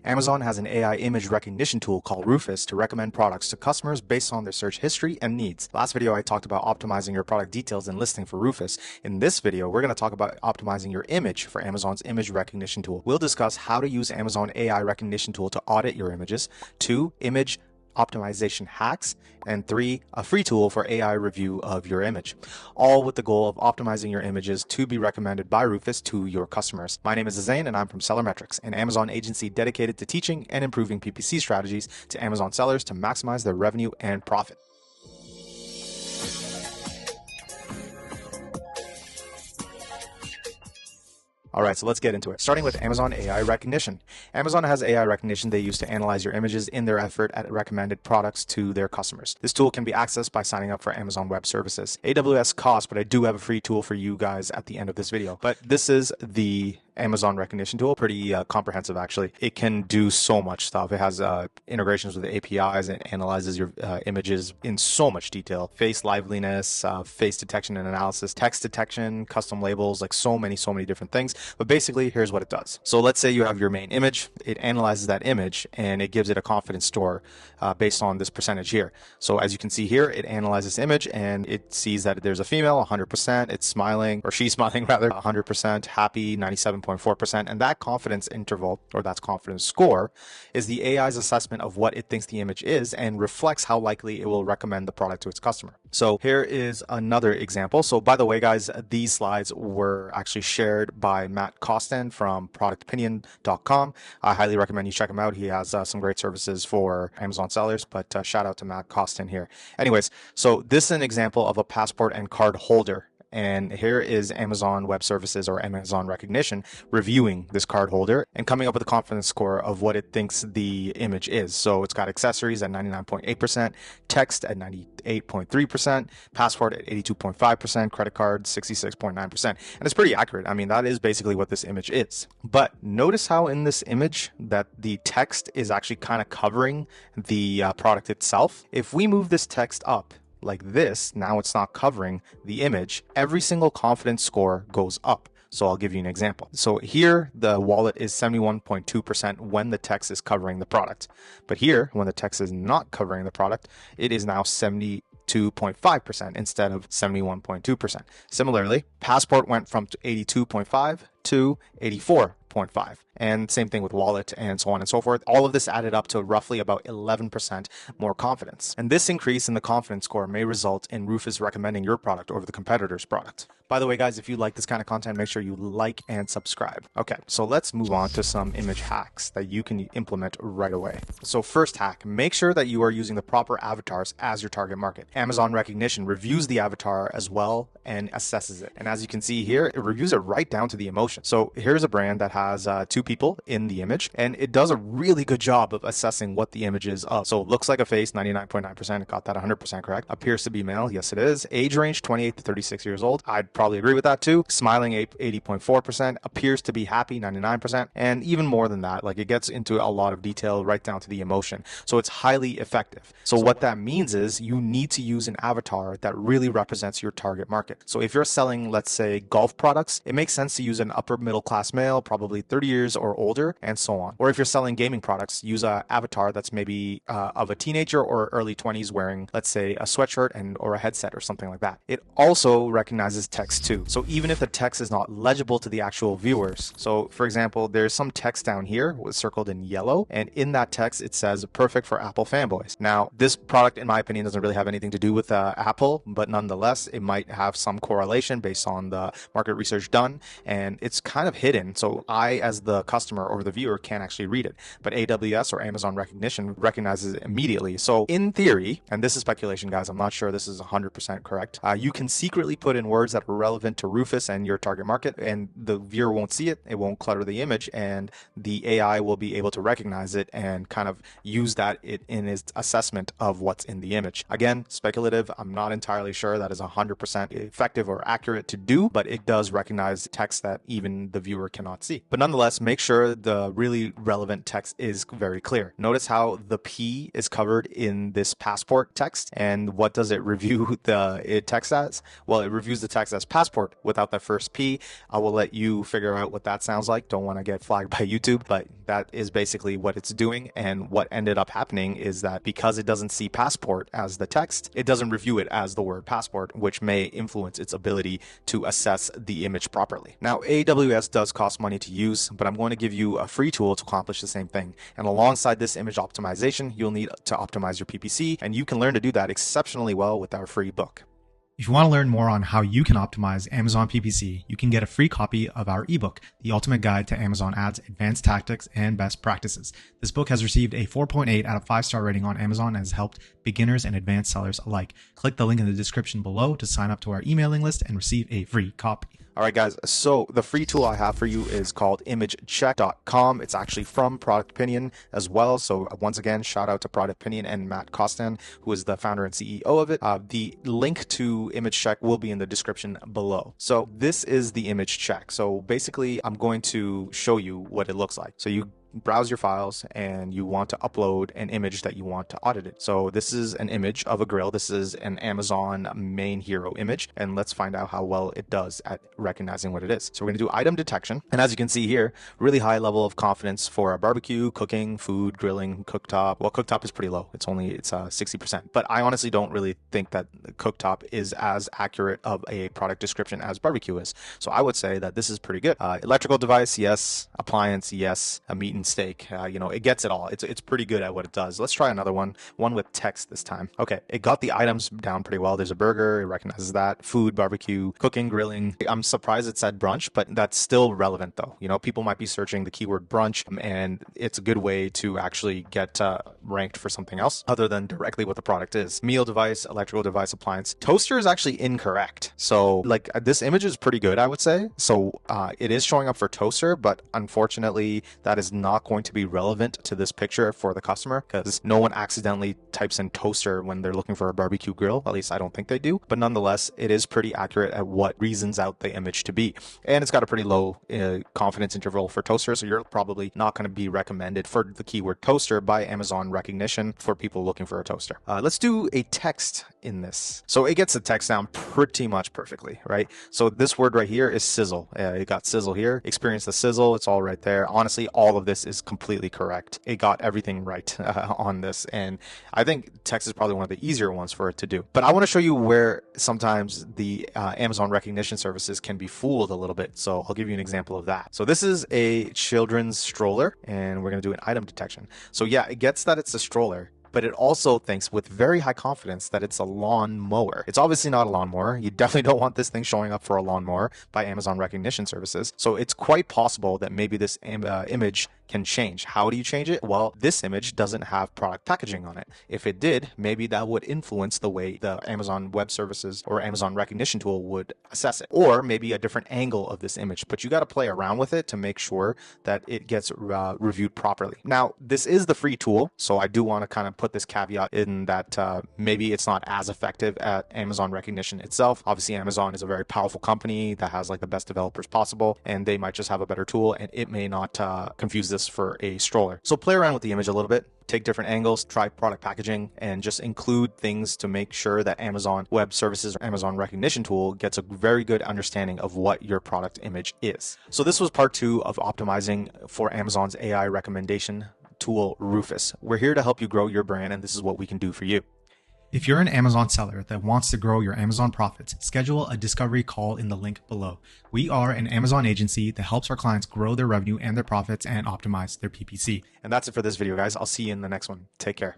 Amazon has an AI image recognition tool called Rufus to recommend products to customers based on their search history and needs. Last video, I talked about optimizing your product details and listing for Rufus. In this video, we're going to talk about optimizing your image for Amazon's image recognition tool. We'll discuss how to use Amazon AI Rekognition tool to audit your images, 2, image optimization hacks, and 3, a free tool for AI review of your image, all with the goal of optimizing your images to be recommended by Rufus to your customers. My name is Zain and I'm from SellerMetrics, an Amazon agency dedicated to teaching and improving PPC strategies to Amazon sellers to maximize their revenue and profit. All right, so let's get into it. Starting with Amazon AI Rekognition. Amazon has AI recognition they use to analyze your images in their effort at recommended products to their customers. This tool can be accessed by signing up for Amazon Web Services. AWS costs, but I do have a free tool for you guys at the end of this video. But this is the Amazon Rekognition tool, pretty comprehensive actually. It can do so much stuff. It has integrations with the APIs and analyzes your images in so much detail. Face liveliness, face detection and analysis, text detection, custom labels, like so many different things. But basically, here's what it does. So let's say you have your main image. It analyzes that image and it gives it a confidence score based on this percentage here. So as you can see here, it analyzes this image and it sees that there's a female, 100%. It's smiling, or she's smiling rather, 100%, happy, 97.4%. And that confidence interval, or that confidence score, is the AI's assessment of what it thinks the image is and reflects how likely it will recommend the product to its customer. So here is another example. So by the way, guys, these slides were actually shared by Matt Costin from productopinion.com. I highly recommend you check him out. He has some great services for Amazon sellers, but shout out to Matt Costin here. Anyways, so this is an example of a passport and card holder. And here is Amazon Web Services or Amazon Rekognition reviewing this card holder and coming up with a confidence score of what it thinks the image is. So it's got accessories at 99.8%, text at 98.3%, passport at 82.5%, credit card 66.9%. And it's pretty accurate. I mean, that is basically what this image is. But notice how in this image that the text is actually kind of covering the product itself. If we move this text up, like this, now it's not covering the image, every single confidence score goes up. So I'll give you an example. So here, the wallet is 71.2% when the text is covering the product. But here, when the text is not covering the product, it is now 72.5% instead of 71.2%. Similarly, passport went from 82.5 to 84.5. And same thing with wallet and so on and so forth. All of this added up to roughly about 11% more confidence. And this increase in the confidence score may result in Rufus recommending your product over the competitor's product. By the way, guys, if you like this kind of content, make sure you like and subscribe. Okay, so let's move on to some image hacks that you can implement right away. So first hack, make sure that you are using the proper avatars as your target market. Amazon Rekognition reviews the avatar as well and assesses it. And as you can see here, it reviews it right down to the emotion. So here's a brand that has 2 people in the image, and it does a really good job of assessing what the image is of. So it looks like a face, 99.9%, it got that 100% correct. Appears to be male, yes it is. Age range, 28 to 36 years old. I'd probably agree with that too. Smiling, 80.4%. Appears to be happy, 99%. And even more than that, like it gets into a lot of detail right down to the emotion. So it's highly effective. So what that means is you need to use an avatar that really represents your target market. So if you're selling, let's say, golf products, it makes sense to use an upper middle class male, probably 30 years or older, and so on. Or if you're selling gaming products, use an avatar that's maybe of a teenager or early 20s wearing, let's say, a sweatshirt or a headset or something like that. It also recognizes text too. So even if the text is not legible to the actual viewers. So for example, there's some text down here circled in yellow, and in that text it says perfect for Apple fanboys. Now, this product, in my opinion, doesn't really have anything to do with Apple, but nonetheless, it might have some correlation based on the market research done, and it's kind of hidden. So I, as the customer or the viewer, can't actually read it. But AWS or Amazon Rekognition recognizes it immediately. So in theory, and this is speculation, guys, I'm not sure this is 100% correct, you can secretly put in words that are relevant to Rufus and your target market, and the viewer won't see it. It won't clutter the image, and the AI will be able to recognize it and kind of use that in its assessment of what's in the image. Again, speculative. I'm not entirely sure that is 100% effective or accurate to do, but it does recognize text that even the viewer cannot see. But nonetheless, make sure the really relevant text is very clear. Notice how the P is covered in this passport text. And what does it review the text as? Well, it reviews the text as passport without that first P. I will let you figure out what that sounds like. Don't want to get flagged by YouTube, but that is basically what it's doing. And what ended up happening is that because it doesn't see passport as the text, it doesn't review it as the word passport, which may influence its ability to assess the image properly. Now, AWS does cost money to use, but I'm going to give you a free tool to accomplish the same thing. And alongside this image optimization, you'll need to optimize your PPC, and you can learn to do that exceptionally well with our free book. If you want to learn more on how you can optimize Amazon PPC, you can get a free copy of our ebook, The Ultimate Guide to Amazon Ads, Advanced Tactics and Best Practices. This book has received a 4.8 out of 5-star rating on Amazon and has helped beginners and advanced sellers alike. Click the link in the description below to sign up to our emailing list and receive a free copy. All right, guys, so the free tool I have for you is called imagecheck.com. It's actually from Product Opinion as well. So once again, shout out to Product Opinion and Matt Costan, who is the founder and CEO of it. The link to Image Check will be in the description below. So this is the Image Check. So basically, I'm going to show you what it looks like. So you browse your files and you want to upload an image that you want to audit it. So this is an image of a grill. This is an Amazon main hero image, and let's find out how well it does at recognizing what it is. So we're going to do item detection, and as you can see here, really high level of confidence for a barbecue, cooking, food, grilling, cooktop. Well, cooktop is pretty low. It's 60%, but I honestly don't really think that cooktop is as accurate of a product description as barbecue is. So I would say that this is pretty good. Electrical device, yes. Appliance, yes. A meat and steak, it gets it all. It's pretty good at what it does. Let's try another one with text this time. Okay, it got the items down pretty well. There's a burger, it recognizes that. Food, barbecue, cooking, grilling. I'm surprised it said brunch, but that's still relevant though. People might be searching the keyword brunch, and it's a good way to actually get ranked for something else other than directly what the product is. Meal device, electrical device, appliance. Toaster is actually incorrect. So this image is pretty good, I would say. So it is showing up for toaster, but unfortunately that is not going to be relevant to this picture for the customer, because no one accidentally types in toaster when they're looking for a barbecue grill. At least I don't think they do. But nonetheless, it is pretty accurate at what reasons out the image to be. And it's got a pretty low confidence interval for toaster, so you're probably not going to be recommended for the keyword toaster by Amazon Rekognition for people looking for a toaster. Let's do a text in this. So it gets the text down pretty much perfectly, right? So this word right here is sizzle. It got sizzle here. Experience the sizzle. It's all right there. Honestly, all of this is completely correct. It got everything right on this, and I think text is probably one of the easier ones for it to do. But I want to show you where sometimes the Amazon Rekognition services can be fooled a little bit. So I'll give you an example of that. So this is a children's stroller, and we're going to do an item detection. So yeah, it gets that it's a stroller, but it also thinks with very high confidence that it's a lawn mower. It's obviously not a lawn mower. You definitely don't want this thing showing up for a lawn mower by Amazon Rekognition services. So it's quite possible that maybe this image can change. How do you change it? Well, this image doesn't have product packaging on it. If it did, maybe that would influence the way the Amazon Web Services or Amazon Rekognition tool would assess it, or maybe a different angle of this image. But you got to play around with it to make sure that it gets reviewed properly. Now, this is the free tool, so I do want to kind of put this caveat in that maybe it's not as effective at Amazon Rekognition itself. Obviously, Amazon is a very powerful company that has the best developers possible, and they might just have a better tool, and it may not confuse this for a stroller. So play around with the image a little bit, take different angles, try product packaging, and just include things to make sure that Amazon Web Services or Amazon Rekognition tool gets a very good understanding of what your product image is. So this was part 2 of optimizing for Amazon's AI recommendation tool, Rufus. We're here to help you grow your brand, and this is what we can do for you. If you're an Amazon seller that wants to grow your Amazon profits, schedule a discovery call in the link below. We are an Amazon agency that helps our clients grow their revenue and their profits and optimize their PPC. And that's it for this video, guys. I'll see you in the next one. Take care.